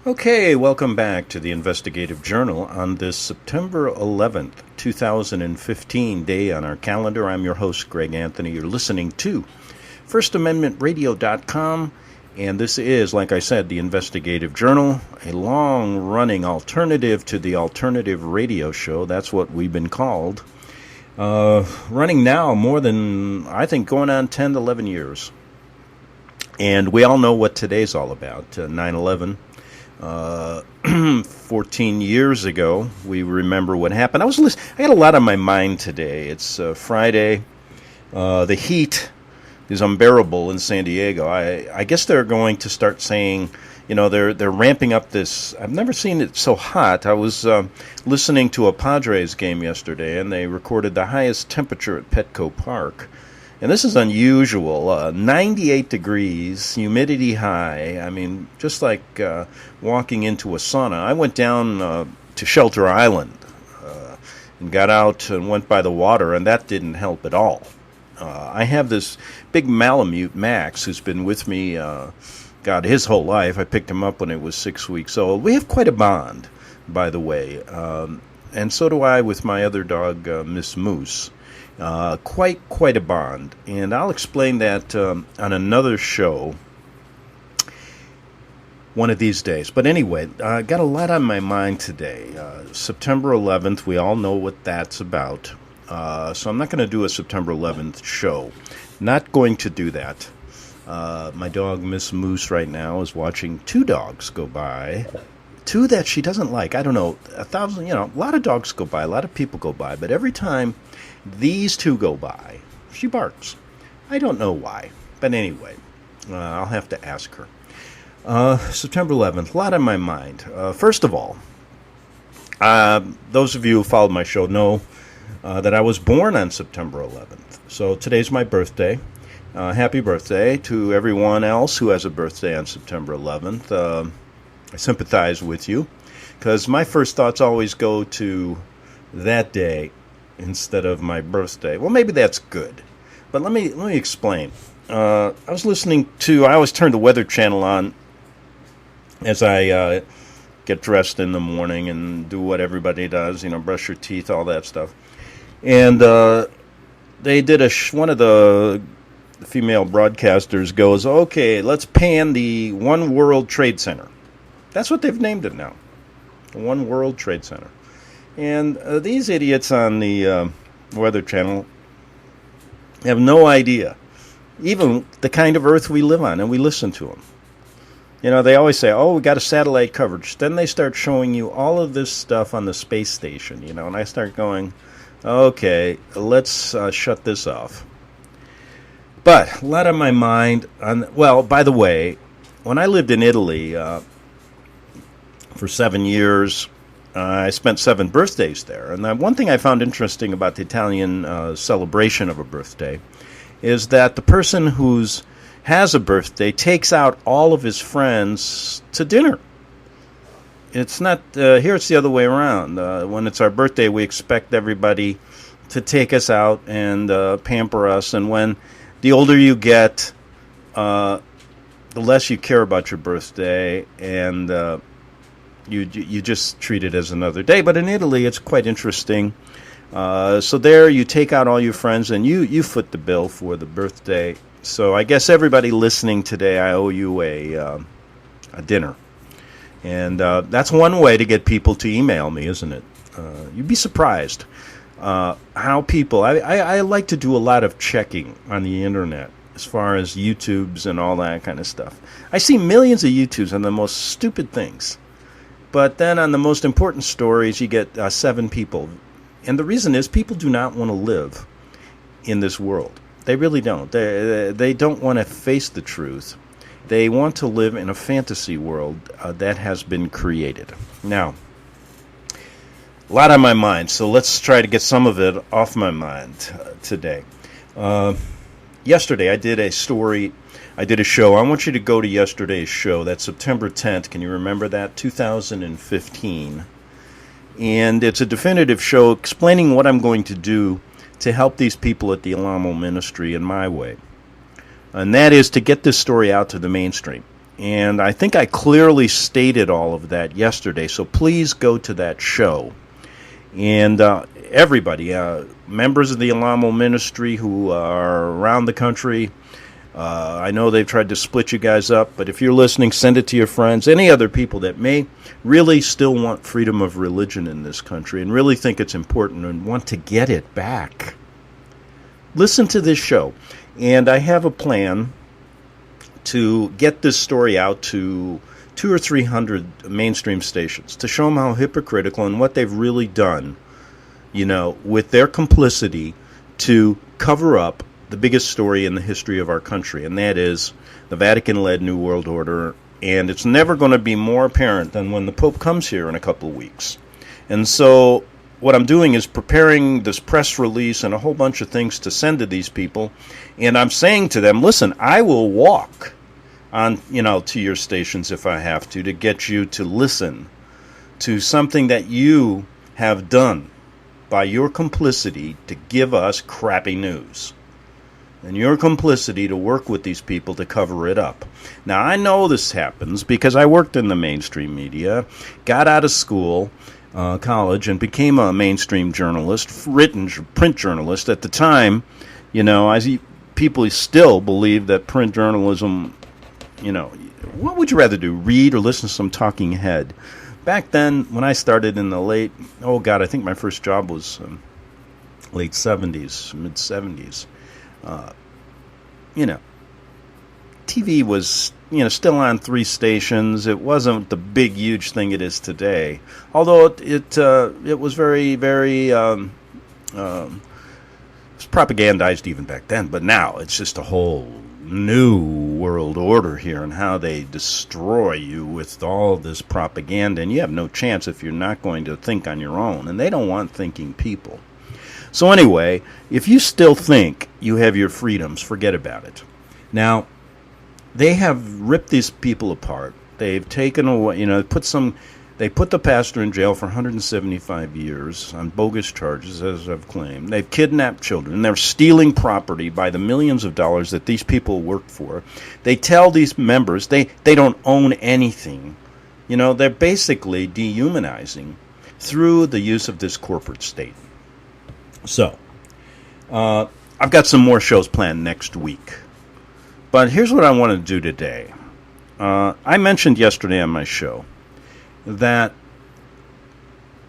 Okay, welcome back to the Investigative Journal on this September 11th, 2015 day on our calendar. I'm your host, Greg Anthony. You're listening to FirstAmendmentRadio.com, and this is, like I said, the Investigative Journal, a long-running alternative to the alternative radio show. That's what we've been called. Running now more than, I think, going on 10 to 11 years. And we all know what today's all about, 9/11. 14 years ago, we remember what happened. I got a lot on my mind today. It's Friday. The heat is unbearable in San Diego. I guess they're going to start saying, they're ramping up this. I've never seen it so hot. I was listening to a Padres game yesterday, and they recorded the highest temperature at Petco Park. And this is unusual, 98 degrees, humidity high. I mean, just like walking into a sauna. I went down to Shelter Island and got out and went by the water, and that didn't help at all. I have this big Malamute, Max, who's been with me, his whole life. I picked him up when he was 6 weeks old. We have quite a bond, by the way, and so do I with my other dog, Miss Moose. Quite a bond, and I'll explain that on another show one of these days. But anyway, I got a lot on my mind today. September 11th, we all know what that's about. So I'm not going to do a September 11th show. Not going to do that. My dog, Miss Moose, right now is watching two dogs go by. Two that she doesn't like. I don't know, 1,000, a lot of dogs go by, a lot of people go by, but every time these two go by, she barks. I don't know why, but anyway, I'll have to ask her. September 11th, a lot on my mind. First of all, those of you who followed my show know that I was born on September 11th. So today's my birthday. Happy birthday to everyone else who has a birthday on September 11th. I sympathize with you, because my first thoughts always go to that day instead of my birthday. Well, maybe that's good, but let me explain. I always turn the Weather Channel on as I get dressed in the morning and do what everybody does, brush your teeth, all that stuff. And they did one of the female broadcasters goes, okay, let's pan the One World Trade Center. That's what they've named it now, the One World Trade Center. And these idiots on the Weather Channel have no idea, even the kind of Earth we live on, and we listen to them. They always say, we got a satellite coverage. Then they start showing you all of this stuff on the space station, and I start going, okay, let's shut this off. But a lot on my mind. By the way, when I lived in Italy for 7 years, I spent 7 birthdays there. And one thing I found interesting about the Italian celebration of a birthday is that the person who has a birthday takes out all of his friends to dinner. It's not, here it's the other way around. When it's our birthday, we expect everybody to take us out and pamper us. And when the older you get, the less you care about your birthday, and you just treat it as another day. But in Italy, it's quite interesting. So there you take out all your friends, and you foot the bill for the birthday. So I guess everybody listening today, I owe you a dinner. And that's one way to get people to email me, isn't it? You'd be surprised how people... I like to do a lot of checking on the internet as far as YouTubes and all that kind of stuff. I see millions of YouTubes on the most stupid things. But then on the most important stories, you get 7 people. And the reason is people do not want to live in this world. They really don't. They don't want to face the truth. They want to live in a fantasy world that has been created. Now, a lot on my mind, so let's try to get some of it off my mind today. Yesterday, I did a story. I did a show. I want you to go to yesterday's show. That's September 10th. Can you remember that? 2015. And it's a definitive show explaining what I'm going to do to help these people at the Alamo Ministry in my way. And that is to get this story out to the mainstream. And I think I clearly stated all of that yesterday, so please go to that show. And everybody, members of the Alamo Ministry who are around the country, I know they've tried to split you guys up, but if you're listening, send it to your friends, any other people that may really still want freedom of religion in this country and really think it's important and want to get it back. Listen to this show. And I have a plan to get this story out to 200 or 300 mainstream stations to show them how hypocritical and what they've really done, with their complicity to cover up the biggest story in the history of our country, and that is the Vatican-led New World Order. And it's never going to be more apparent than when the Pope comes here in a couple of weeks. And so what I'm doing is preparing this press release and a whole bunch of things to send to these people. And I'm saying to them, listen, I will walk on, to your stations if I have to get you to listen to something that you have done by your complicity to give us crappy news. And your complicity to work with these people to cover it up. Now, I know this happens because I worked in the mainstream media, got out of school, college, and became a mainstream journalist, written print journalist. At the time, people still believe that print journalism, what would you rather do, read or listen to some talking head? Back then, when I started in the I think my first job was late 70s, mid 70s. TV was, still on 3 stations. It wasn't the big, huge thing it is today. Although it was very, very, it was propagandized even back then. But now it's just a whole new world order here and how they destroy you with all this propaganda. And you have no chance if you're not going to think on your own. And they don't want thinking people. So anyway, if you still think you have your freedoms, forget about it. Now, they have ripped these people apart. They've taken away, they put the pastor in jail for 175 years on bogus charges, as I've claimed. They've kidnapped children. They're stealing property by the millions of dollars that these people work for. They tell these members they don't own anything. They're basically dehumanizing through the use of this corporate state. So, I've got some more shows planned next week. But here's what I want to do today. I mentioned yesterday on my show that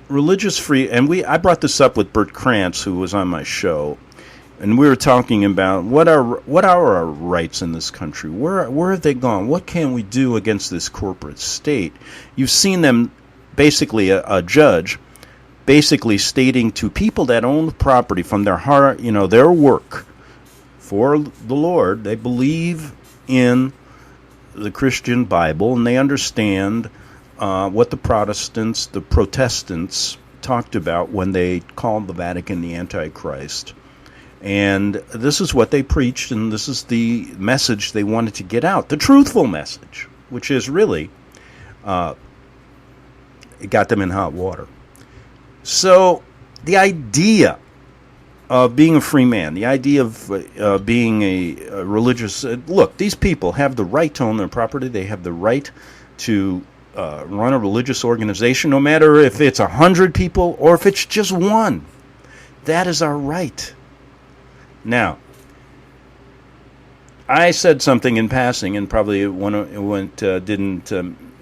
religious and I brought this up with Bert Krantz, who was on my show, and we were talking about what are our rights in this country? Where have they gone? What can we do against this corporate state? You've seen them, basically a judge basically stating to people that own property from their heart, their work for the Lord, they believe in the Christian Bible, and they understand what the Protestants talked about when they called the Vatican the Antichrist. And this is what they preached, and this is the message they wanted to get out, the truthful message, which is really, it got them in hot water. So the idea of being a free man, the idea of being a religious... look, these people have the right to own their property. They have the right to run a religious organization, no matter if it's 100 people or if it's just one. That is our right. Now, I said something in passing, and probably didn't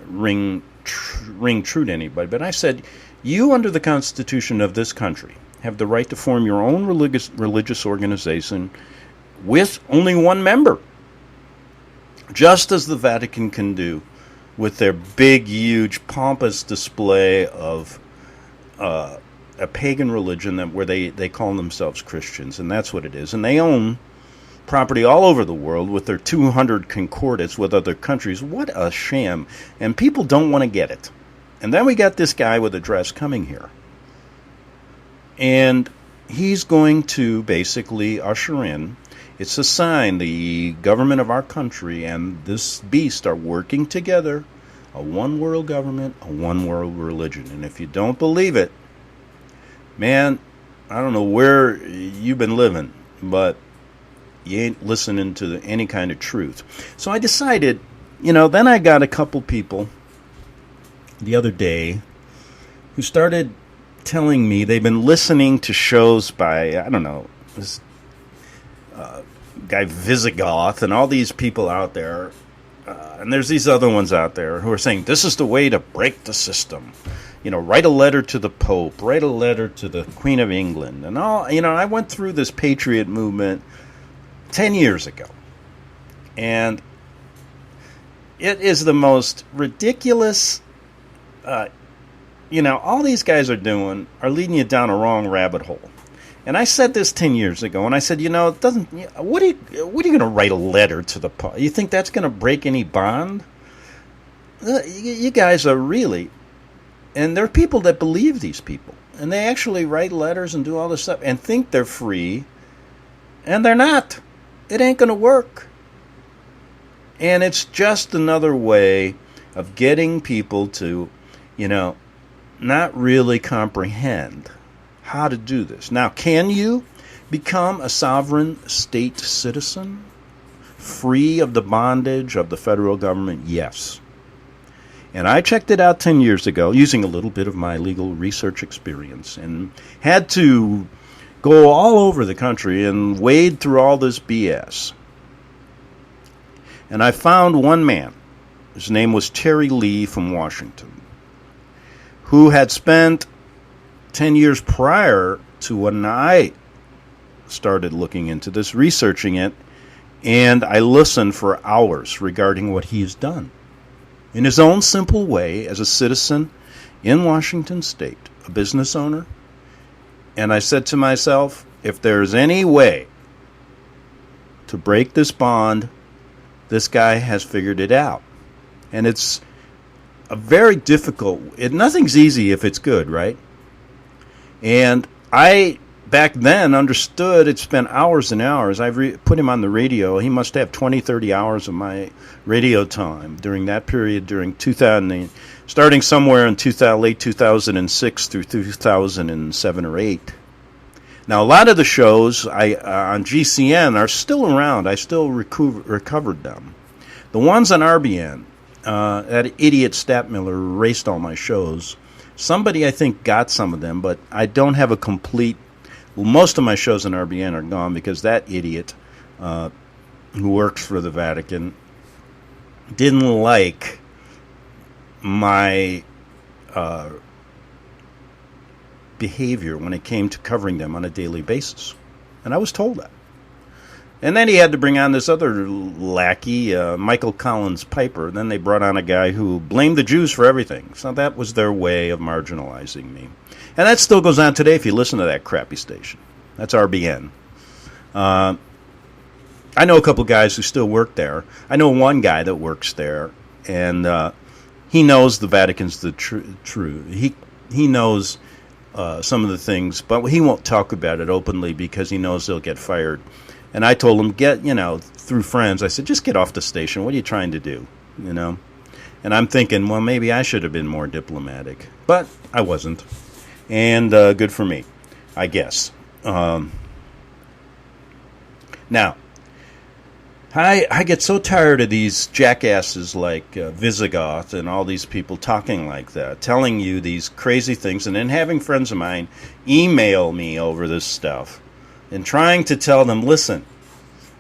ring true to anybody, but I said, you, under the Constitution of this country, have the right to form your own religious organization with only one member, just as the Vatican can do with their big, huge, pompous display of a pagan religion where they call themselves Christians, and that's what it is. And they own property all over the world with their 200 concordats with other countries. What a sham. And people don't want to get it. And then we got this guy with a dress coming here. And he's going to basically usher in, it's a sign the government of our country and this beast are working together, a one world government, a one world religion. And if you don't believe it, man, I don't know where you've been living, but you ain't listening to any kind of truth. So I decided Then I got a couple people the other day who started telling me they've been listening to shows by, I don't know, this guy Visigoth and all these people out there. And there's these other ones out there who are saying, this is the way to break the system. Write a letter to the Pope, write a letter to the Queen of England. And all, I went through this patriot movement 10 years ago. And it is the most ridiculous, all these guys are doing are leading you down a wrong rabbit hole. And I said this 10 years ago, and I said, it doesn't. What are you going to write a letter to the Pope? You think that's going to break any bond? You guys are really, and there are people that believe these people, and they actually write letters and do all this stuff and think they're free, and they're not. It ain't going to work. And it's just another way of getting people to, not really comprehend how to do this. Now, can you become a sovereign state citizen, free of the bondage of the federal government? Yes. And I checked it out 10 years ago using a little bit of my legal research experience and had to go all over the country and wade through all this BS. And I found one man. His name was Terry Lee from Washington, who had spent 10 years prior to when I started looking into this, researching it, and I listened for hours regarding what he's done. In his own simple way, as a citizen in Washington State, a business owner, and I said to myself, if there's any way to break this bond, this guy has figured it out. And it's a very difficult, nothing's easy if it's good, right? And I, back then, understood it spent hours and hours. I put him on the radio. He must have 20, 30 hours of my radio time during that period, during 2000, starting somewhere in late 2006 through 2007 or 8. Now, a lot of the shows on GCN are still around. I still recovered them. The ones on RBN, that idiot Statmiller erased all my shows. Somebody, I think, got some of them, but I don't have a complete... Well, most of my shows on RBN are gone because that idiot who works for the Vatican didn't like my behavior when it came to covering them on a daily basis. And I was told that. And then he had to bring on this other lackey, Michael Collins Piper. Then they brought on a guy who blamed the Jews for everything. So that was their way of marginalizing me. And that still goes on today if you listen to that crappy station. That's RBN. I know a couple guys who still work there. I know one guy that works there, and he knows the Vatican's the true. He knows some of the things, but he won't talk about it openly because he knows he'll get fired. And I told him, through friends, I said, just get off the station. What are you trying to do? And I'm thinking, well, maybe I should have been more diplomatic. But I wasn't. And good for me, I guess. Now, I get so tired of these jackasses like Visigoth and all these people talking like that, telling you these crazy things, and then having friends of mine email me over this stuff and trying to tell them, listen,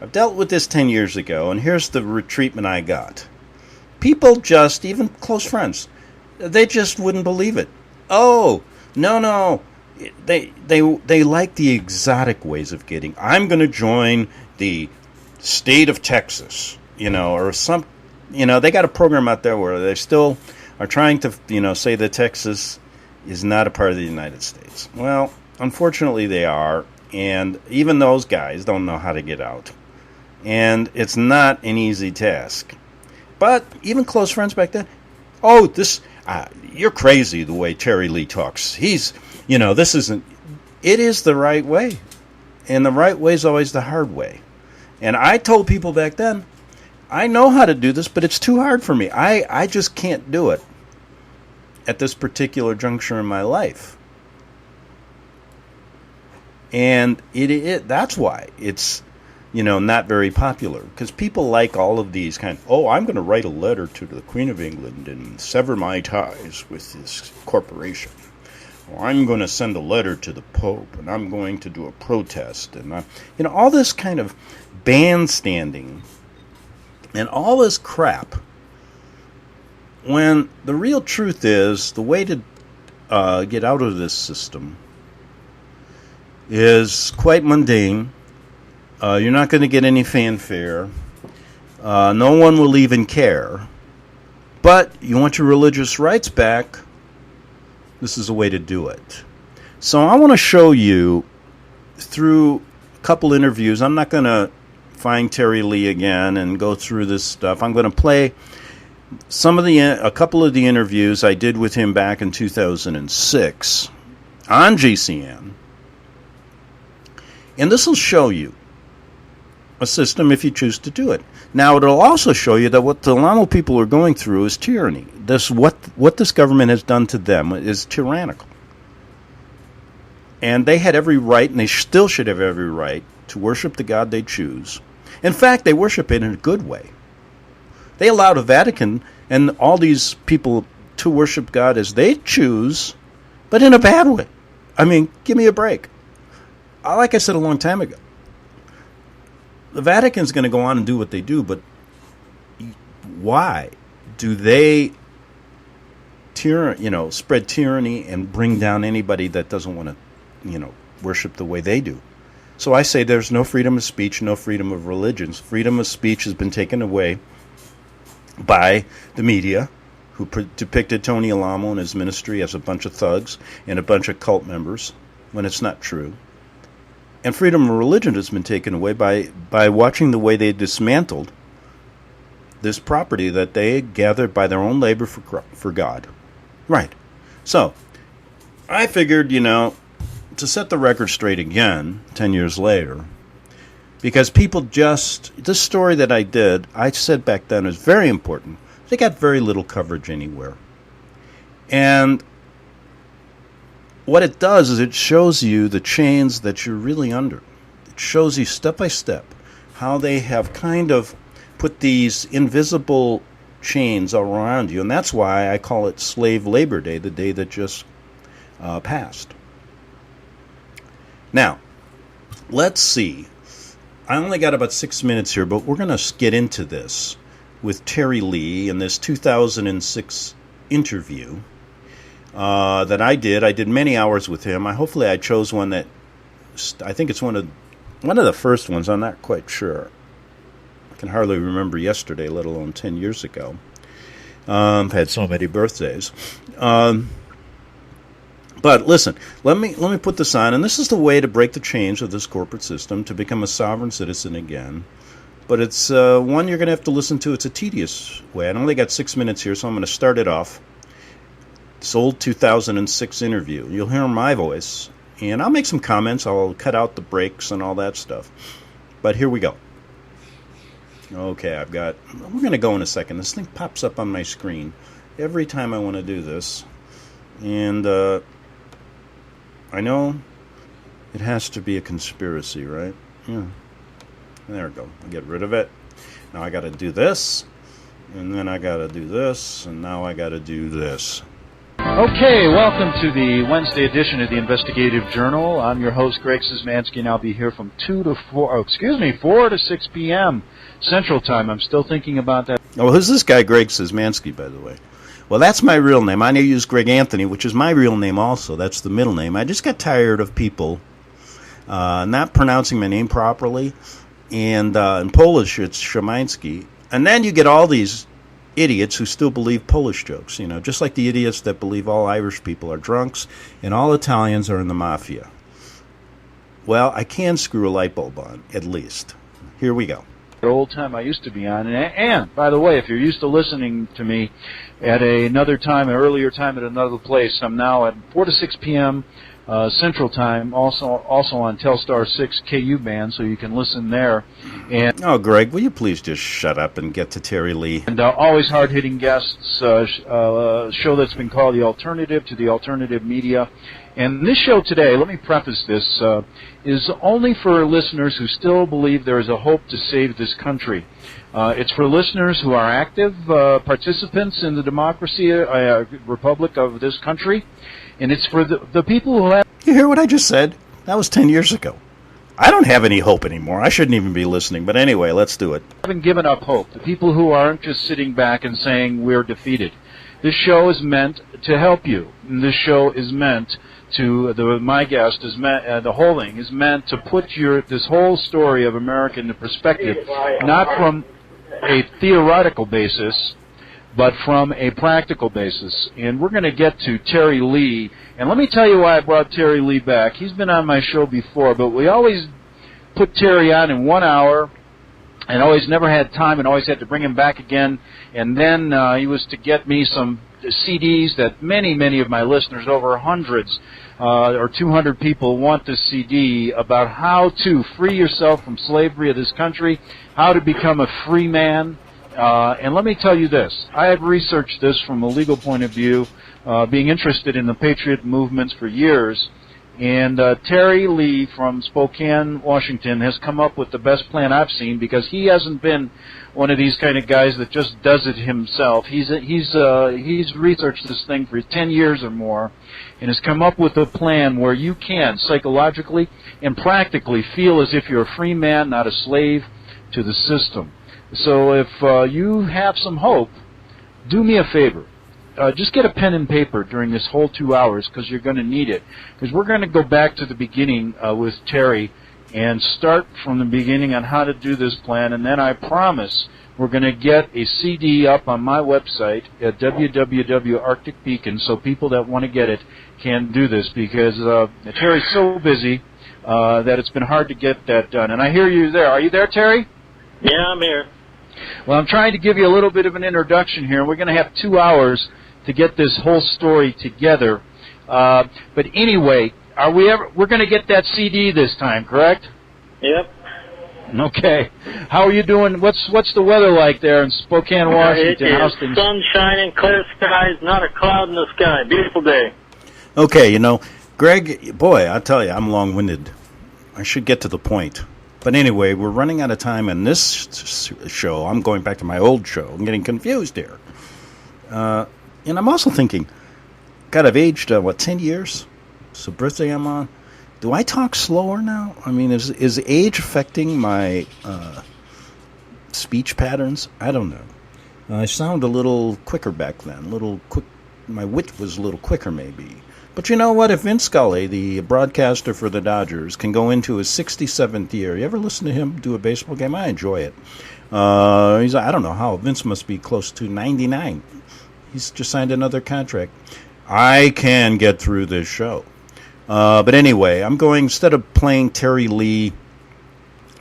I've dealt with this 10 years ago, and here's the treatment I got. People just, even close friends, they just wouldn't believe it. Oh, no. They like the exotic ways of getting. I'm going to join the state of Texas, or some, they got a program out there where they still are trying to, say that Texas is not a part of the United States. Well, unfortunately they are, and even those guys don't know how to get out. And it's not an easy task. But even close friends back then, you're crazy the way Terry Lee talks. This isn't, it is the right way. And the right way is always the hard way. And I told people back then, I know how to do this, but it's too hard for me. I just can't do it at this particular juncture in my life. And that's why it's not very popular, because people like all of these I'm going to write a letter to the Queen of England and sever my ties with this corporation. Or I'm going to send a letter to the Pope, and I'm going to do a protest, and all this kind of bandstanding and all this crap. When the real truth is, the way to get out of this system is quite mundane. You're not going to get any fanfare. No one will even care. But you want your religious rights back, this is a way to do it. So I want to show you through a couple interviews. I'm not going to find Terry Lee again and go through this stuff. I'm going to play a couple of the interviews I did with him back in 2006 on GCN. And this will show you a system if you choose to do it. Now, it'll also show you that what the Alamo people are going through is tyranny. What this government has done to them is tyrannical. And they had every right, and they still should have every right, to worship the God they choose. In fact, they worship it in a good way. They allow the Vatican and all these people to worship God as they choose, but in a bad way. I mean, give me a break. Like I said a long time ago, the Vatican's going to go on and do what they do, but why do they spread tyranny and bring down anybody that doesn't want to, worship the way they do? So I say there's no freedom of speech, no freedom of religion. Freedom of speech has been taken away by the media, who depicted Tony Alamo and his ministry as a bunch of thugs and a bunch of cult members, when it's not true. And freedom of religion has been taken away by watching the way they dismantled this property that they gathered by their own labor for God. Right. So, I figured, to set the record straight again, 10 years later, because people this story that I said back then is very important. They got very little coverage anywhere. And what it does is it shows you the chains that you're really under. It shows you step by step how they have kind of put these invisible chains around you. And that's why I call it Slave Labor Day, the day that just passed. Now, let's see. I only got about 6 minutes here, but we're going to get into this with Terry Lee in this 2006 interview that I did. I did many hours with him. Hopefully I chose one that, I think it's one of the first ones. I'm not quite sure. I can hardly remember yesterday, let alone 10 years ago. I've had so many birthdays. But listen, let me put this on, and this is the way to break the chains of this corporate system, to become a sovereign citizen again. But it's one you're going to have to listen to. It's a tedious way. I only got 6 minutes here, so I'm going to start it off. This old 2006 interview. You'll hear my voice, and I'll make some comments. I'll cut out the breaks and all that stuff. But here we go. Okay, we're going to go in a second. This thing pops up on my screen every time I want to do this. And I know it has to be a conspiracy, right? Yeah. There we go. I'll get rid of it. Now I got to do this, and then I got to do this, and now I got to do this. Okay, welcome to the Wednesday edition of the Investigative Journal. I'm your host, Greg Szymanski, and I'll be here from 4 to 6 p.m. Central Time. I'm still thinking about that. Oh, who's this guy, Greg Szymanski, by the way? Well, that's my real name. I use Greg Anthony, which is my real name also. That's the middle name. I just got tired of people not pronouncing my name properly. And in Polish, it's Szymanski. And then you get all these idiots who still believe Polish jokes, just like the idiots that believe all Irish people are drunks and all Italians are in the mafia. Well, I can screw a light bulb on, at least. Here we go. Old time I used to be on. And by the way, if you're used to listening to me at an earlier time at another place, I'm now at 4 to 6 p.m. Central Time, also on Telstar 6 KU band, so you can listen there. And Oh, Greg, will you please just shut up and get to Terry Lee? always hard-hitting guests, show that's been called The Alternative to the Alternative Media. And this show today, let me preface this, is only for listeners who still believe there is a hope to save this country. It's for listeners who are active participants in the democracy, republic of this country. And it's for the people who have... You hear what I just said? That was 10 years ago. I don't have any hope anymore. I shouldn't even be listening. But anyway, let's do it. Haven't given up hope. The people who aren't just sitting back and saying we're defeated. This show is meant to help you. And this show is meant to, my guest is meant, the whole thing is meant to put this whole story of America into perspective, not from a theoretical basis, but from a practical basis. And we're going to get to Terry Lee. And let me tell you why I brought Terry Lee back. He's been on my show before, but we always put Terry on in 1 hour and always never had time and always had to bring him back again. And then he was to get me some CDs that many of my listeners, over hundreds or 200 people, want this CD about how to free yourself from slavery of this country, how to become a free man. And let me tell you this. I have researched this from a legal point of view, being interested in the patriot movements for years. And Terry Lee from Spokane, Washington, has come up with the best plan I've seen, because he hasn't been one of these kind of guys that just does it himself. He's researched this thing for 10 years or more and has come up with a plan where you can psychologically and practically feel as if you're a free man, not a slave to the system. So if you have some hope, do me a favor. Just get a pen and paper during this whole 2 hours, because you're going to need it. Because we're going to go back to the beginning with Terry and start from the beginning on how to do this plan. And then I promise we're going to get a CD up on my website at www.arcticbeacon, so people that want to get it can do this, because Terry's so busy that it's been hard to get that done. And I hear you there. Are you there, Terry? Yeah, I'm here. Well, I'm trying to give you a little bit of an introduction here. We're going to have 2 hours to get this whole story together. But anyway, we're going to get that CD this time, correct? Yep. Okay. How are you doing? What's the weather like there in Spokane, Washington? It is sun shining, clear skies, not a cloud in the sky. Beautiful day. Okay, Greg, boy, I tell you, I'm long-winded. I should get to the point. But anyway, we're running out of time in this show. I'm going back to my old show. I'm getting confused here. And I'm also thinking, God, I've aged, 10 years? So birthday I'm on. Do I talk slower now? I mean, is age affecting my speech patterns? I don't know. I sound a little quicker back then. My wit was a little quicker, maybe. But you know what? If Vince Scully, the broadcaster for the Dodgers, can go into his 67th year, you ever listen to him do a baseball game? I enjoy it. I don't know how. Vince must be close to 99. He's just signed another contract. I can get through this show. But anyway, I'm going, instead of playing Terry Lee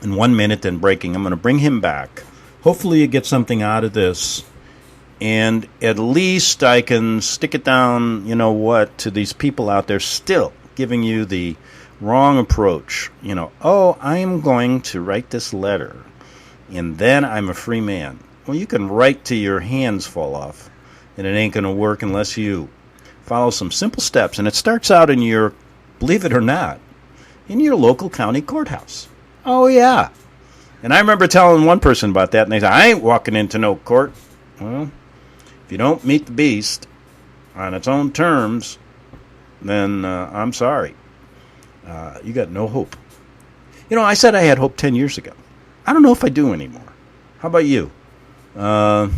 in 1 minute and breaking, I'm going to bring him back. Hopefully you get something out of this. And at least I can stick it down, to these people out there still giving you the wrong approach. I am going to write this letter, and then I'm a free man. Well, you can write till your hands fall off, and it ain't going to work unless you follow some simple steps. And it starts out in your, believe it or not, in your local county courthouse. Oh, yeah. And I remember telling one person about that, and they said, I ain't walking into no court. Well, if you don't meet the beast on its own terms, then I'm sorry. You got no hope. I said I had hope 10 years ago. I don't know if I do anymore. How about you? Well,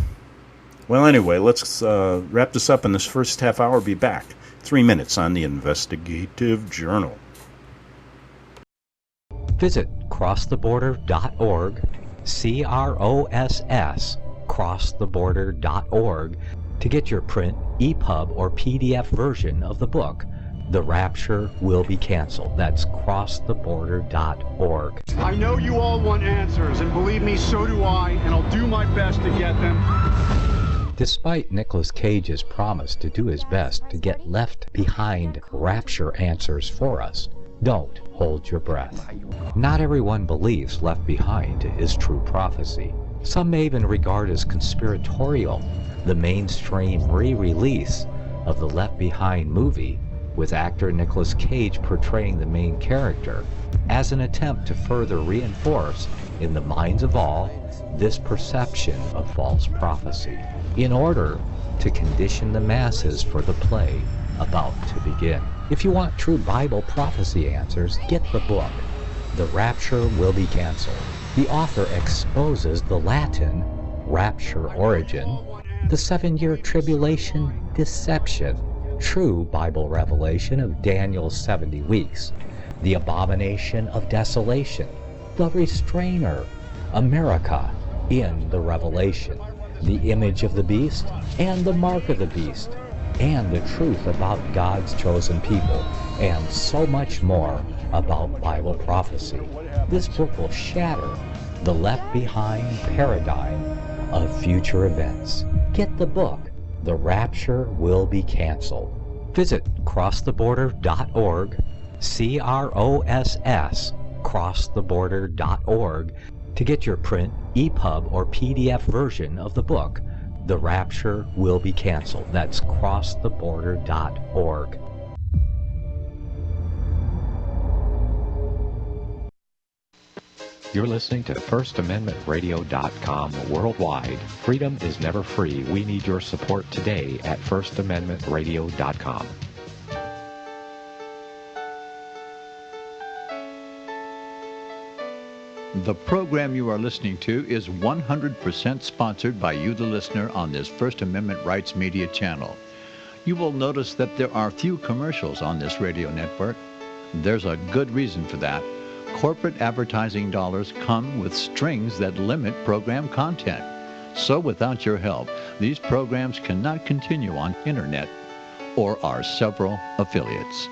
anyway, let's wrap this up in this first half hour. Be back 3 minutes on the Investigative Journal. Visit crosstheborder.org, CROSS, crosstheborder.org, to get your print, EPUB, or PDF version of the book, The Rapture Will Be Canceled. That's crosstheborder.org. I know you all want answers, and believe me, so do I, and I'll do my best to get them. Despite Nicolas Cage's promise to do his best to get left behind rapture answers for us, don't hold your breath. Not everyone believes Left Behind is true prophecy. Some may even regard as conspiratorial the mainstream re-release of the Left Behind movie with actor Nicolas Cage portraying the main character as an attempt to further reinforce in the minds of all this perception of false prophecy in order to condition the masses for the play about to begin. If you want true Bible prophecy answers, get the book, The Rapture Will Be Canceled. The author exposes the Latin rapture origin, the 7-year tribulation deception, true Bible revelation of Daniel's 70 weeks, the abomination of desolation, the restrainer, America in the Revelation, the image of the beast and the mark of the beast, and the truth about God's chosen people, and so much more about Bible prophecy. This book will shatter the Left Behind paradigm of future events. Get the book, The Rapture Will Be Canceled. Visit crosstheborder.org, CROSS, crosstheborder.org, to get your print, EPUB, or PDF version of the book, The Rapture Will Be Canceled. That's crosstheborder.org. You're listening to FirstAmendmentRadio.com worldwide. Freedom is never free. We need your support today at FirstAmendmentRadio.com. The program you are listening to is 100% sponsored by you, the listener, on this First Amendment Rights Media channel. You will notice that there are few commercials on this radio network. There's a good reason for that. Corporate advertising dollars come with strings that limit program content. So without your help, these programs cannot continue on internet or our several affiliates.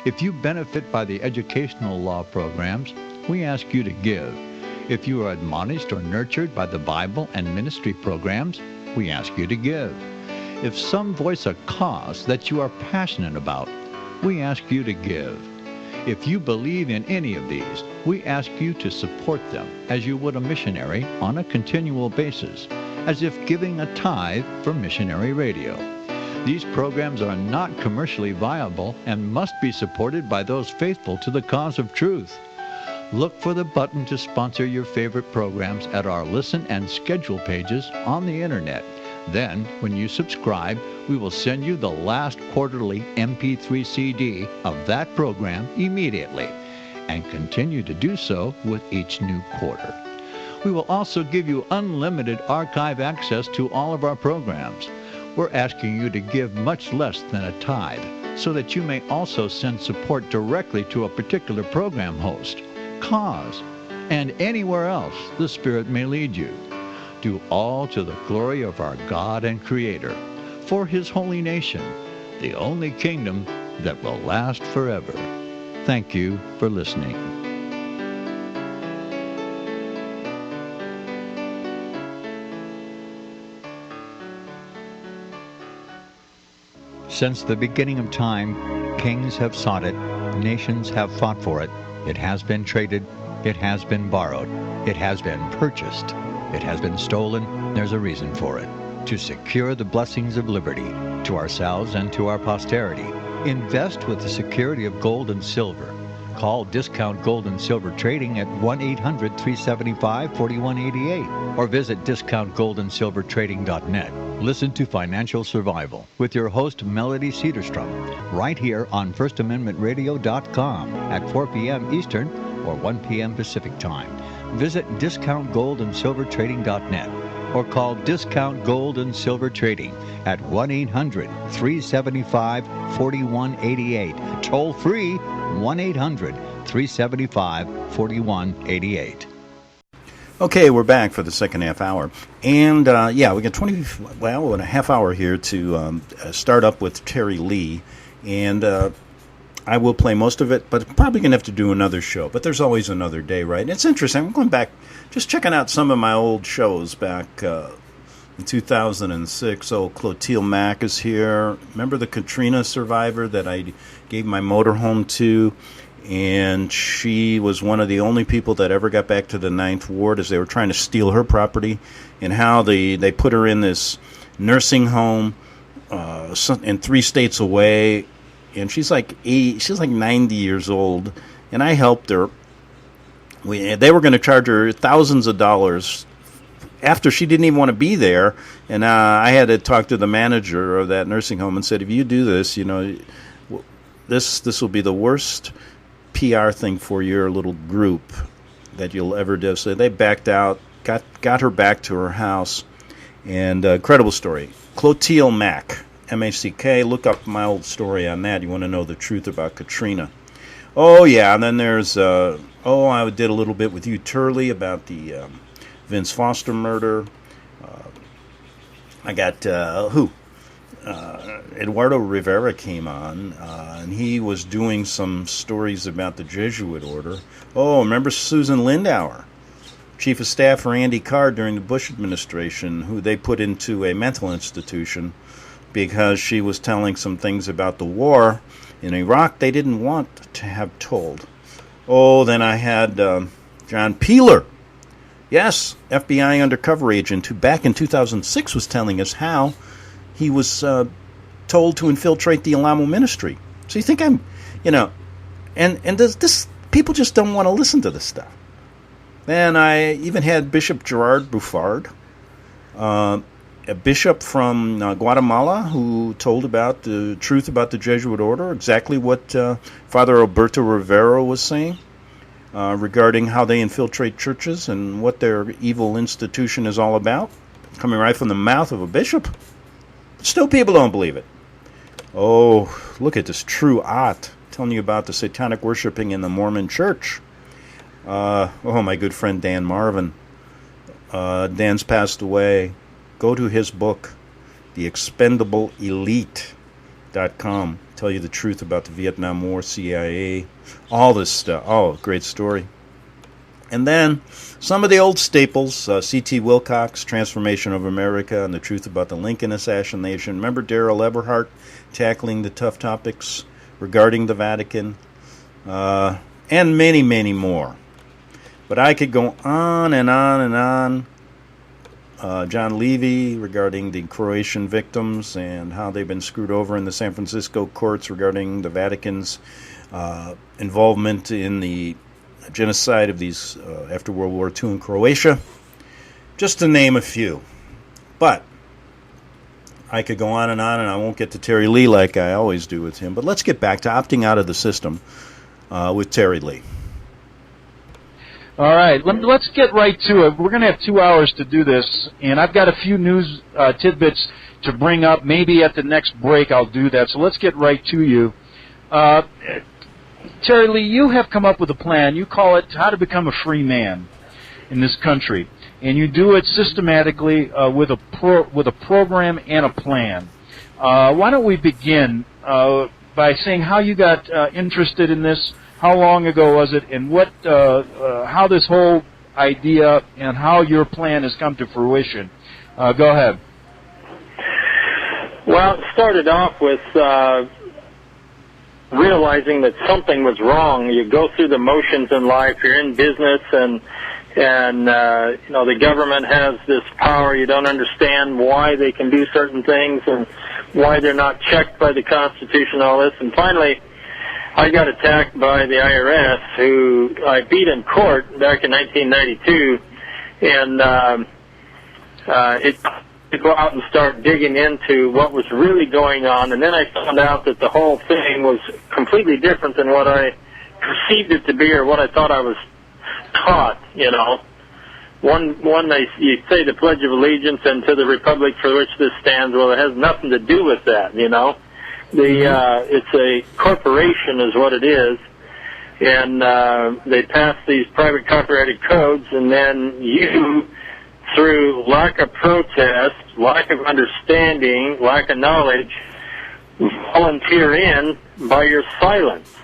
If you benefit by the educational law programs, we ask you to give. If you are admonished or nurtured by the Bible and ministry programs, we ask you to give. If some voice a cause that you are passionate about, we ask you to give. If you believe in any of these, we ask you to support them as you would a missionary on a continual basis, as if giving a tithe for missionary radio. These programs are not commercially viable and must be supported by those faithful to the cause of truth. Look for the button to sponsor your favorite programs at our listen and schedule pages on the internet. Then, when you subscribe, we will send you the last quarterly MP3 CD of that program immediately, and continue to do so with each new quarter. We will also give you unlimited archive access to all of our programs. We're asking you to give much less than a tithe, so that you may also send support directly to a particular program host, cause, and anywhere else the Spirit may lead you. Do all to the glory of our God and Creator, for His holy nation, the only kingdom that will last forever. Thank you for listening. Since the beginning of time, kings have sought it, nations have fought for it. It has been traded, it has been borrowed, it has been purchased, it has been stolen. There's a reason for it. To secure the blessings of liberty to ourselves and to our posterity. Invest with the security of gold and silver. Call Discount Gold and Silver Trading at 1-800-375-4188 or visit discountgoldandsilvertrading.net. Listen to Financial Survival with your host Melody Cedarstrom right here on FirstAmendmentRadio.com at 4 p.m. Eastern or 1 p.m. Pacific Time. Visit discountgoldandsilvertrading.net or call Discount Gold and Silver Trading at 1-800-375-4188. Toll free 1-800-375-4188. Okay, we're back for the second half hour. And, we got a half hour here to start up with Terry Lee. And I will play most of it, but probably going to have to do another show. But there's always another day, right? And it's interesting. I'm going back, just checking out some of my old shows back, in 2006. Oh, Clotilde Mack is here. Remember the Katrina survivor that I gave my motorhome to? And she was one of the only people that ever got back to the 9th Ward as they were trying to steal her property, and how they put her in this nursing home in 3 states away, and she's like 90 years old, and I helped her. They were going to charge her thousands of dollars after she didn't even want to be there, and I had to talk to the manager of that nursing home and said, if you do this, this will be the worst PR thing for your little group that you'll ever do. So they backed out, got her back to her house, and incredible story. Clotilde Mack, M-A-C-K. Look up my old story on that. You want to know the truth about Katrina. Oh, yeah, and then there's, I did a little bit with you, Turley, about the Vince Foster murder. I got, Eduardo Rivera came on, and he was doing some stories about the Jesuit order. Oh, remember Susan Lindauer, Chief of Staff for Andy Card during the Bush administration, who they put into a mental institution because she was telling some things about the war in Iraq they didn't want to have told. Oh, then I had John Peeler. Yes, FBI undercover agent who back in 2006 was telling us how he was told to infiltrate the Alamo ministry. So you think I'm, and this people just don't want to listen to this stuff. Then I even had Bishop Gerard Buffard, a bishop from Guatemala, who told about the truth about the Jesuit order, exactly what Father Alberto Rivera was saying regarding how they infiltrate churches and what their evil institution is all about, coming right from the mouth of a bishop. Still people don't believe it. Oh, look at this true art, telling you about the satanic worshiping in the Mormon church. My good friend Dan Marvin. Dan's passed away. Go to his book, TheExpendableElite.com. Tell you the truth about the Vietnam War, CIA, all this stuff. Oh, great story. And then some of the old staples, C.T. Wilcox, Transformation of America, and the truth about the Lincoln assassination. Remember Darrell Eberhardt tackling the tough topics regarding the Vatican, and many, many more. But I could go on and on and on. John Levy regarding the Croatian victims and how they've been screwed over in the San Francisco courts regarding the Vatican's involvement in the genocide of these after World War II in Croatia, just to name a few. But I could go on, and I won't get to Terry Lee like I always do with him. But let's get back to opting out of the system with Terry Lee. All right, let's get right to it. We're going to have 2 hours to do this, and I've got a few news tidbits to bring up. Maybe at the next break I'll do that. So let's get right to you. Terry Lee, you have come up with a plan. You call it How to Become a Free Man in this country, and you do it systematically with a program and a plan. Why don't we begin by saying how you got interested in this? How long ago was it, and what, how this whole idea and how your plan has come to fruition? Go ahead. Well, it started off with realizing that something was wrong. You go through the motions in life. You're in business, and the government has this power. You don't understand why they can do certain things and why they're not checked by the Constitution and all this. And finally, I got attacked by the IRS, who I beat in court back in 1992, and to go out and start digging into what was really going on, and then I found out that the whole thing was completely different than what I perceived it to be or what I thought I was taught. You say the Pledge of Allegiance and to the Republic for which this stands. Well, it has nothing to do with that. It's a corporation is what it is, and they pass these private copyrighted codes, and then you, through lack of protest, lack of understanding, lack of knowledge, volunteer in by your silence.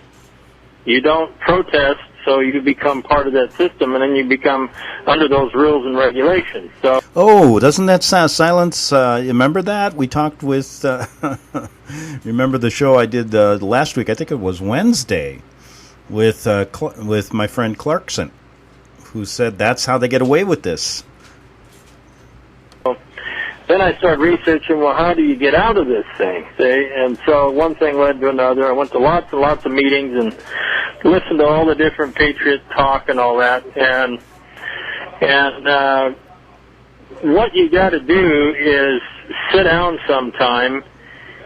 You don't protest, so you become part of that system, and then you become under those rules and regulations. So Oh, doesn't that sound silence? Remember that? We talked with, remember the show I did last week, I think it was Wednesday, with my friend Clarkson, who said that's how they get away with this. Then I started researching, well, how do you get out of this thing? See? And so one thing led to another. I went to lots and lots of meetings and listened to all the different Patriot talk and all that. And what you got to do is sit down sometime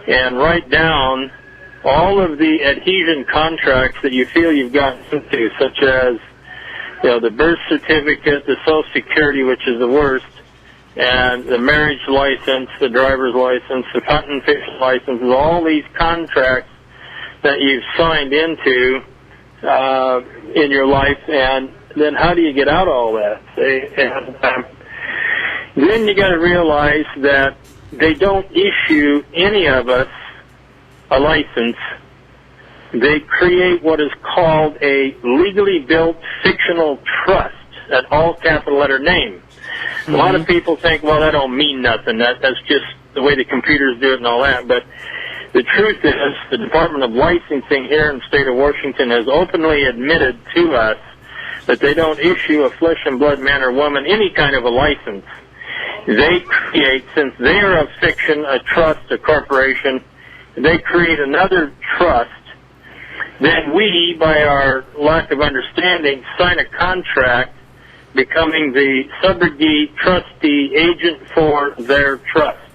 and write down all of the adhesion contracts that you feel you've gotten into, such as, the birth certificate, the Social Security, which is the worst, and the marriage license, the driver's license, the hunting fishing licenses, all these contracts that you've signed into in your life, and then how do you get out of all that? And then you got to realize that they don't issue any of us a license. They create what is called a legally built fictional trust, an all capital letter name. A lot of people think, well, that don't mean nothing. That's just the way the computers do it and all that. But the truth is, the Department of Licensing here in the state of Washington has openly admitted to us that they don't issue a flesh and blood man or woman any kind of a license. They create, since they are a fiction, a trust, a corporation, they create another trust. Then we, by our lack of understanding, sign a contract becoming the subrogate trustee agent for their trust,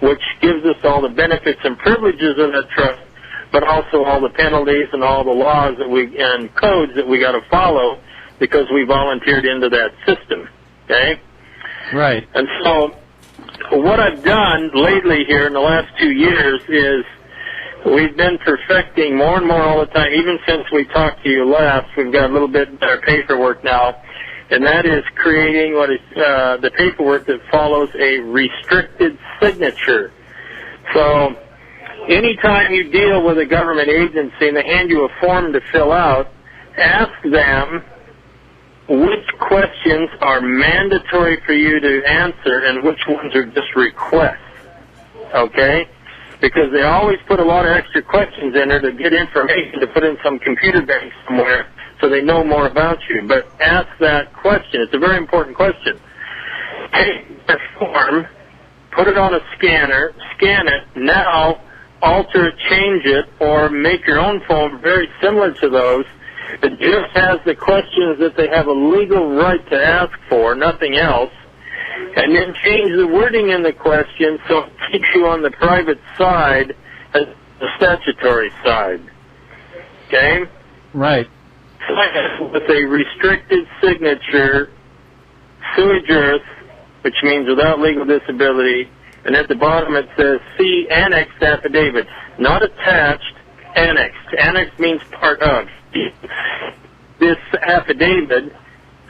which gives us all the benefits and privileges of that trust, but also all the penalties and all the laws and codes that we got to follow because we volunteered into that system. Okay? Right. And so what I've done lately here in the last 2 years is we've been perfecting more and more all the time. Even since we talked to you last, we've got a little bit better paperwork now, and that is creating what is the paperwork that follows a restricted signature. So anytime you deal with a government agency and they hand you a form to fill out, ask them which questions are mandatory for you to answer and which ones are just requests, okay? Because they always put a lot of extra questions in there to get information to put in some computer bank somewhere so they know more about you. But ask that question. It's a very important question. Take the form, put it on a scanner, scan it, now alter it, change it, or make your own form very similar to those. It just has the questions that they have a legal right to ask for, nothing else. And then change the wording in the question so it keeps you on the private side as the statutory side. Okay? Right. With a restricted signature, sui juris, which means without legal disability, and at the bottom it says, see annexed affidavit. Not attached, annexed. Annexed means part of. This affidavit,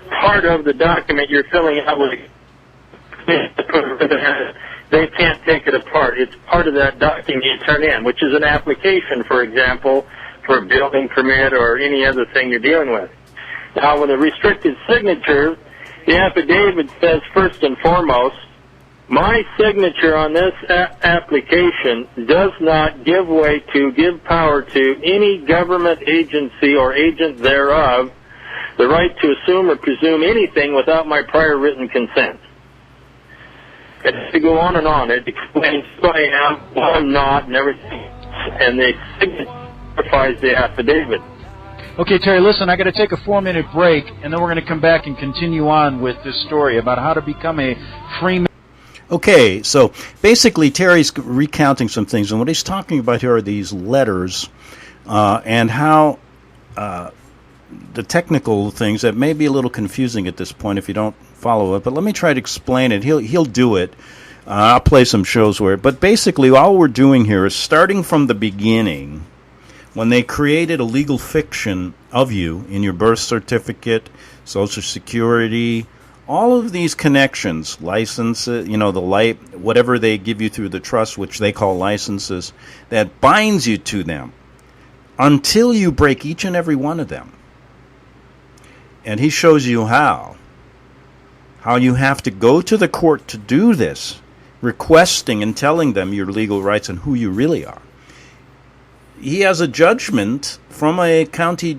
part of the document you're filling out with, they can't take it apart. It's part of that document you turn in, which is an application, for example, for a building permit or any other thing you're dealing with. Now, with a restricted signature, the affidavit says, first and foremost, my signature on this application does not give power to any government agency or agent thereof the right to assume or presume anything without my prior written consent. It go on and on. It explains who I am, who I'm not, and everything. And the signature verifies the affidavit. Okay, Terry, listen, I got to take a 4-minute break, and then we're going to come back and continue on with this story about how to become a free man. Okay, so basically Terry's recounting some things, and what he's talking about here are these letters and how the technical things that may be a little confusing at this point if you don't follow it, but let me try to explain it. He'll do it. I'll play some shows where, but basically all we're doing here is starting from the beginning, when they created a legal fiction of you in your birth certificate, Social Security, all of these connections, licenses, whatever they give you through the trust, which they call licenses, that binds you to them until you break each and every one of them. And he shows you how how you have to go to the court to do this, requesting and telling them your legal rights and who you really are. He has a judgment from a county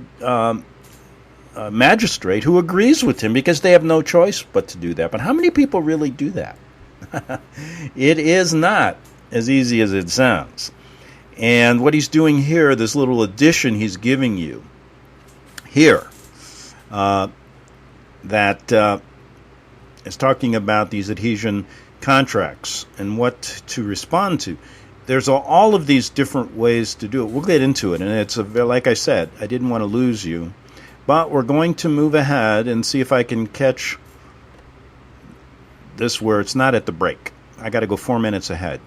magistrate who agrees with him because they have no choice but to do that. But how many people really do that? It is not as easy as it sounds. And what he's doing here, this little addition he's giving you here, that is talking about these adhesion contracts and what to respond to. There's all of these different ways to do it. We'll get into it, and it's like I said, I didn't want to lose you, but we're going to move ahead and see if I can catch this where it's not at the break. I got to go 4 minutes ahead.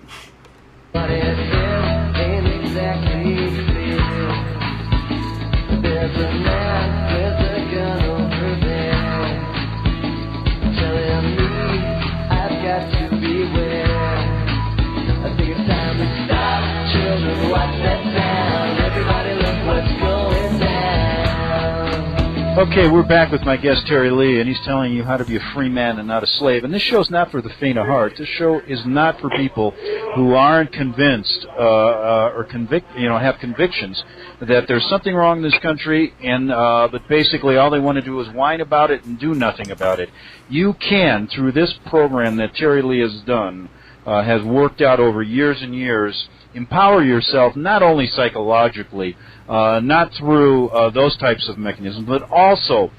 Okay, we're back with my guest, Terry Lee, and he's telling you how to be a free man and not a slave. And this show's not for the faint of heart. This show is not for people who aren't convinced or have convictions that there's something wrong in this country, and but basically all they want to do is whine about it and do nothing about it. You can, through this program that Terry Lee has done, has worked out over years and years, empower yourself not only psychologically, not through those types of mechanisms, but also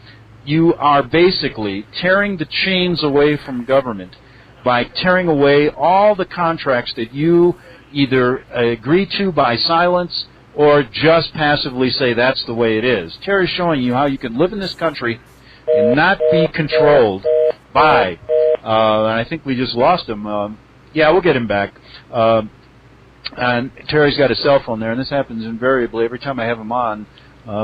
you are basically tearing the chains away from government by tearing away all the contracts that you either agree to by silence or just passively say that's the way it is. Terry's showing you how you can live in this country and not be controlled by, and I think we just lost him. Yeah, we'll get him back. And Terry's got a cell phone there, and this happens invariably. Every time I have him on,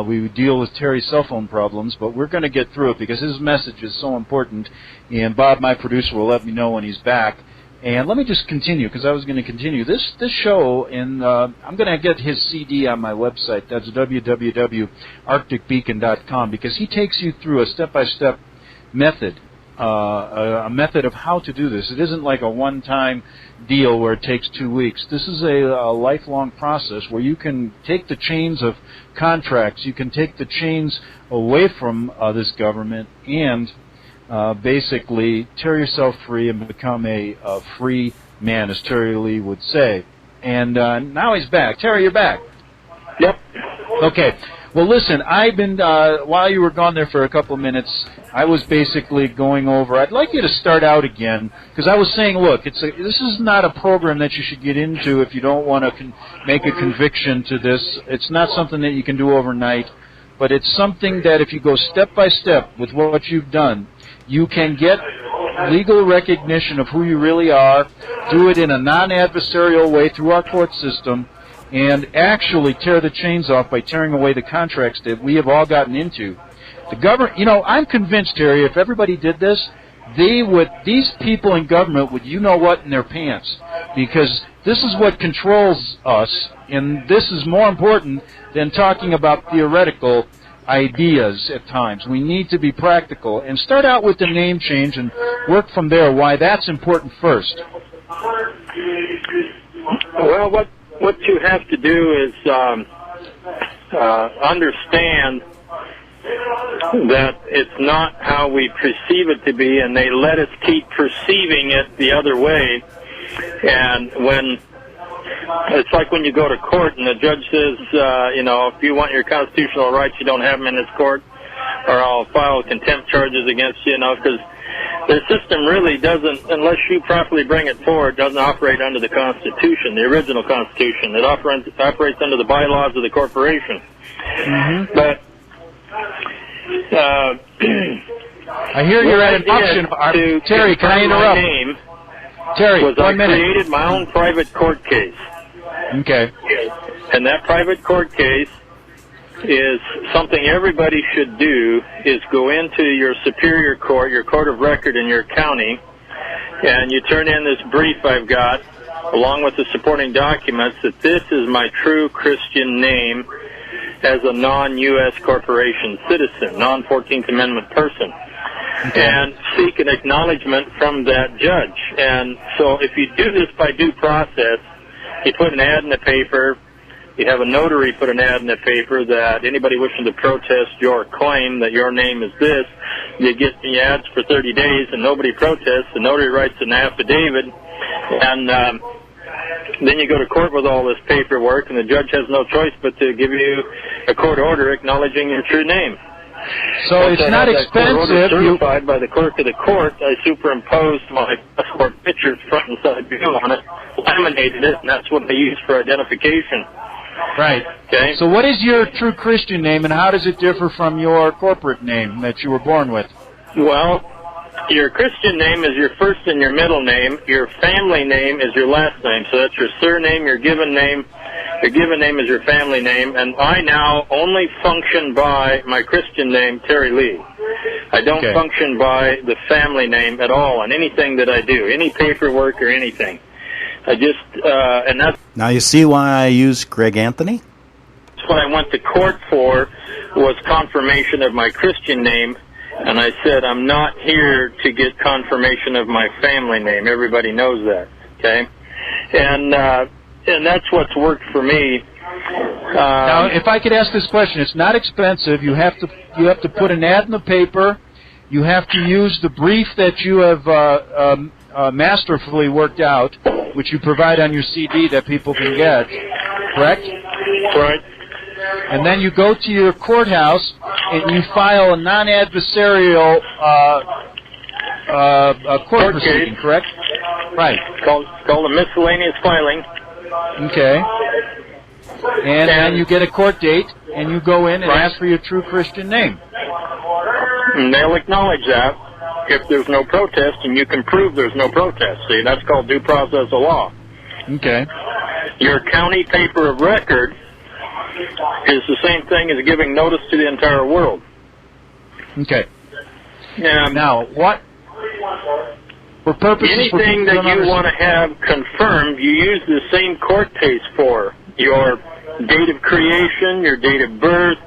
we deal with Terry's cell phone problems, but we're going to get through it because his message is so important, and Bob, my producer, will let me know when he's back. And let me just continue, because I was going to continue. This show, and I'm going to get his CD on my website. That's www.arcticbeacon.com, because he takes you through a step-by-step method, a method of how to do this. It isn't like a one-time deal where it takes 2 weeks. This is a lifelong process where you can take the chains of contracts, you can take the chains away from this government and basically tear yourself free and become a free man, as Terry Lee would say. And now he's back. Terry, you're back. Yep. Okay. Well, listen, I've been, while you were gone there for a couple of minutes, I was basically going over, I'd like you to start out again, because I was saying, look, this is not a program that you should get into if you don't want to make a conviction to this. It's not something that you can do overnight, but it's something that if you go step by step with what you've done, you can get legal recognition of who you really are, do it in a non-adversarial way through our court system, and actually tear the chains off by tearing away the contracts that we have all gotten into. The government, I'm convinced, Terry, if everybody did this, these people in government would, in their pants, because this is what controls us, and this is more important than talking about theoretical ideas at times. We need to be practical, and start out with the name change and work from there, why that's important first. Well, what you have to do is understand that it's not how we perceive it to be, and they let us keep perceiving it the other way. And it's like when you go to court and the judge says, if you want your constitutional rights, you don't have them in this court, or I'll file contempt charges against you, because the system really doesn't, unless you properly bring it forward, doesn't operate under the Constitution, the original Constitution. It operates under the bylaws of the corporation. Mm-hmm. But I hear you're at an option. Terry, can I interrupt? My name Terry, was 1 minute. I created my own private court case. Okay. And that private court case is something everybody should do, is go into your superior court, your court of record in your county, and you turn in this brief I've got, along with the supporting documents, that this is my true Christian name as a non-U.S. corporation citizen, non-14th Amendment person. and seek an acknowledgement from that judge. And so if you do this by due process, you put an ad in the paper, you have a notary put an ad in the paper that anybody wishing to protest your claim that your name is this, you get the ads for 30 days and nobody protests, the notary writes an affidavit, and then you go to court with all this paperwork, and the judge has no choice but to give you a court order acknowledging your true name. So Once it's I not had that court order expensive. certified by the clerk of the court, I superimposed my passport pictures front and side view on it, laminated it, and that's what they use for identification. Right. Okay. So what is your true Christian name, and how does it differ from your corporate name that you were born with? Well, your Christian name is your first and your middle name. Your family name is your last name. So that's your surname, your given name. Your given name is your family name. And I now only function by my Christian name, Terry Lee. I don't function by the family name at all on anything that I do, any paperwork or anything. I just, and that's... Now you see why I use Greg Anthony? What I went to court for was confirmation of my Christian name, and I said I'm not here to get confirmation of my family name. Everybody knows that, okay? And that's what's worked for me. Now, if I could ask this question, it's not expensive. You have to put an ad in the paper. You have to use the brief that you have masterfully worked out, which you provide on your CD that people can get, correct? Right. And then you go to your courthouse and you file a non-adversarial court proceeding, case. Correct? Right. Called a miscellaneous filing. Okay. And then you get a court date, and you go in and Right. ask for your true Christian name. And they'll acknowledge that if there's no protest, and you can prove there's no protest. See, that's called due process of law. Okay. Your county paper of record is the same thing as giving notice to the entire world. Okay. And Now, what? For purposes anything that you want to have confirmed, you use the same court case for. Your date of creation, your date of birth,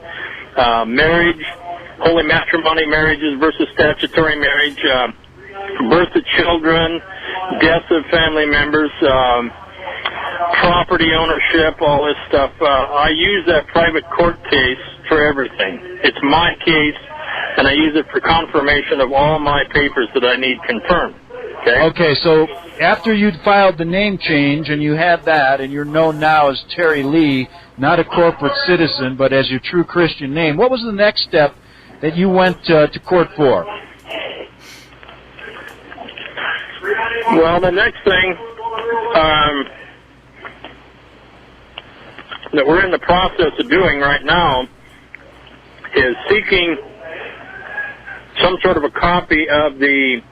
marriage, holy matrimony marriages versus statutory marriage, birth of children, death of family members, property ownership, all this stuff. I use that private court case for everything. It's my case, and I use it for confirmation of all my papers that I need confirmed. Okay, so after you'd filed the name change and you had that, and you're known now as Terry Lee, not a corporate citizen, but as your true Christian name, what was the next step that you went to court for? Well, the next thing that we're in the process of doing right now is seeking some sort of a copy of the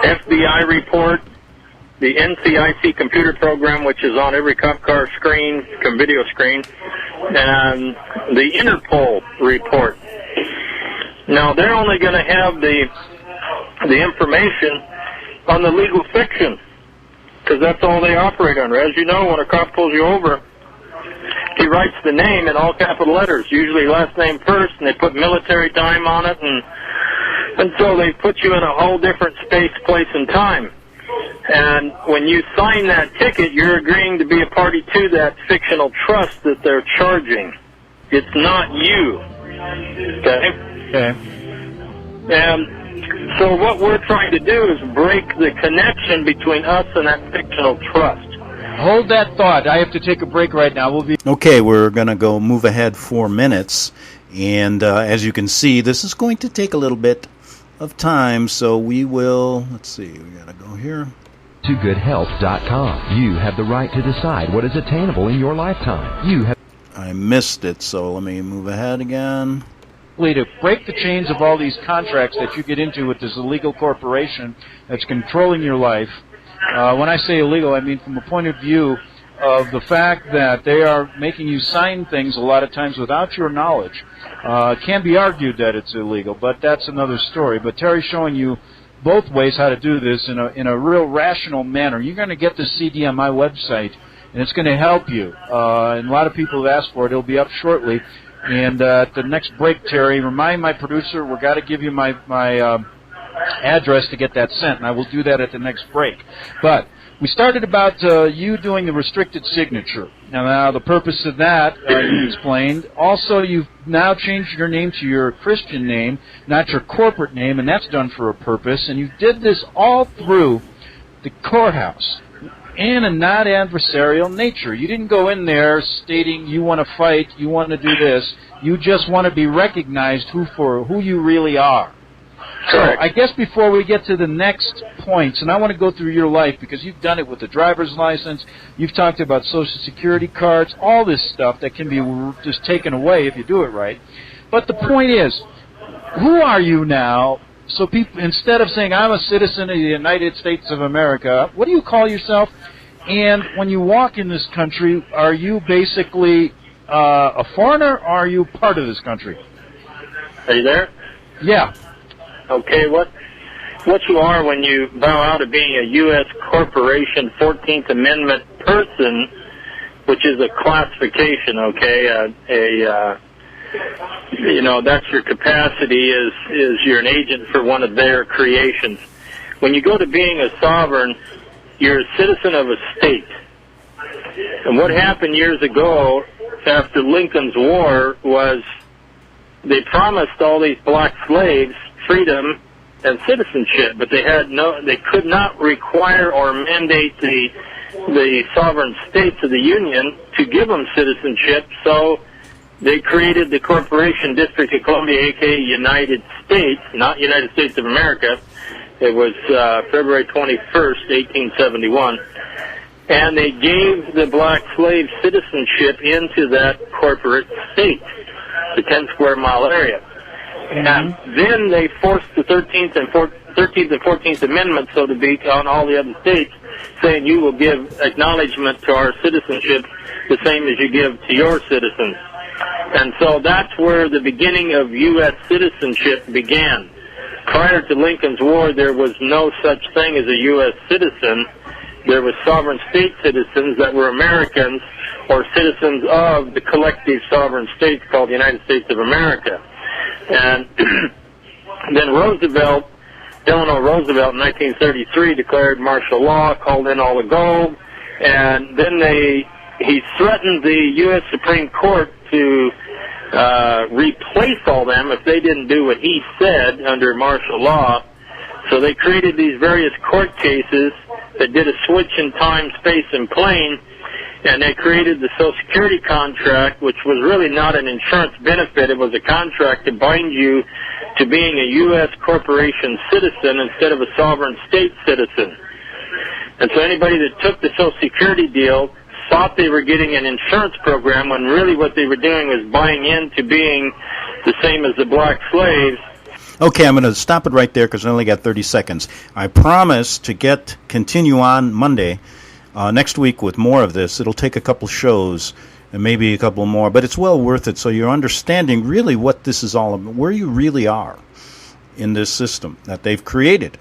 FBI report, the NCIC computer program, which is on every cop car screen, video screen, and the Interpol report. Now, they're only going to have the information on the legal fiction, because that's all they operate under. As you know, when a cop pulls you over, he writes the name in all capital letters, usually last name first, and they put military time on it, and so they put you in a whole different space, place, and time. And when you sign that ticket, you're agreeing to be a party to that fictional trust that they're charging. It's not you. Okay? And so what we're trying to do is break the connection between us and that fictional trust. Hold that thought. I have to take a break right now. We'll be... Okay, we're going to go move ahead 4 minutes. And as you can see, this is going to take a little bit of time, so we will, let's see, we got to go here. ToGoodHealth.com. You have the right to decide what is attainable in your lifetime. I missed it, so let me move ahead again. To break the chains of all these contracts that you get into with this illegal corporation that's controlling your life. When I say illegal, I mean from a point of view of the fact that they are making you sign things a lot of times without your knowledge. It can be argued that it's illegal, but that's another story. But Terry's showing you both ways how to do this in a real rational manner. You're going to get the CD on my website, and it's going to help you. And a lot of people have asked for it. It'll be up shortly. And at the next break, Terry, remind my producer we've got to give you my address to get that sent, and I will do that at the next break. But we started about you doing the restricted signature. Now the purpose of that, you explained. Also, you've now changed your name to your Christian name, not your corporate name, and that's done for a purpose. And you did this all through the courthouse in a not adversarial nature. You didn't go in there stating you want to fight, you want to do this. You just want to be recognized for who you really are. So I guess before we get to the next points, and I want to go through your life because you've done it with the driver's license, you've talked about Social Security cards, all this stuff that can be just taken away if you do it right. But the point is, who are you now? So people, instead of saying, I'm a citizen of the United States of America, what do you call yourself? And when you walk in this country, are you basically a foreigner, or are you part of this country? Are you there? Yeah. Okay, what you are when you bow out of being a U.S. corporation 14th Amendment person, which is a classification, okay, that's your capacity is you're an agent for one of their creations. When you go to being a sovereign, you're a citizen of a state. And what happened years ago after Lincoln's War was they promised all these black slaves freedom and citizenship, but they could not require or mandate the sovereign states of the Union to give them citizenship, so they created the Corporation District of Columbia, aka United States, not United States of America. It was February 21st, 1871. And they gave the black slaves citizenship into that corporate state, the 10 square mile area. And then they forced the 13th and 14th Amendments, so to speak, on all the other states, saying you will give acknowledgement to our citizenship the same as you give to your citizens. And so that's where the beginning of U.S. citizenship began. Prior to Lincoln's War, there was no such thing as a U.S. citizen. There was sovereign state citizens that were Americans or citizens of the collective sovereign states called the United States of America. And then Delano Roosevelt in 1933 declared martial law, called in all the gold, and then he threatened the U.S. Supreme Court to replace all them if they didn't do what he said under martial law. So they created these various court cases that did a switch in time, space, and plane, and they created the Social Security contract, which was really not an insurance benefit. It was a contract to bind you to being a U.S. corporation citizen instead of a sovereign state citizen. And so anybody that took the Social Security deal thought they were getting an insurance program when really what they were doing was buying into being the same as the black slaves. Okay, I'm going to stop it right there because I only got 30 seconds. I promise to continue on Monday next week with more of this. It'll take a couple shows and maybe a couple more, but it's well worth it so you're understanding really what this is all about, where you really are in this system that they've created.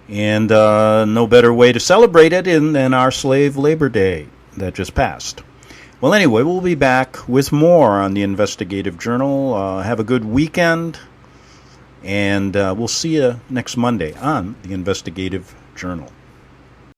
And no better way to celebrate it than our Slave Labor Day that just passed. Well, anyway, we'll be back with more on the Investigative Journal. Have a good weekend, and we'll see you next Monday on the Investigative Journal.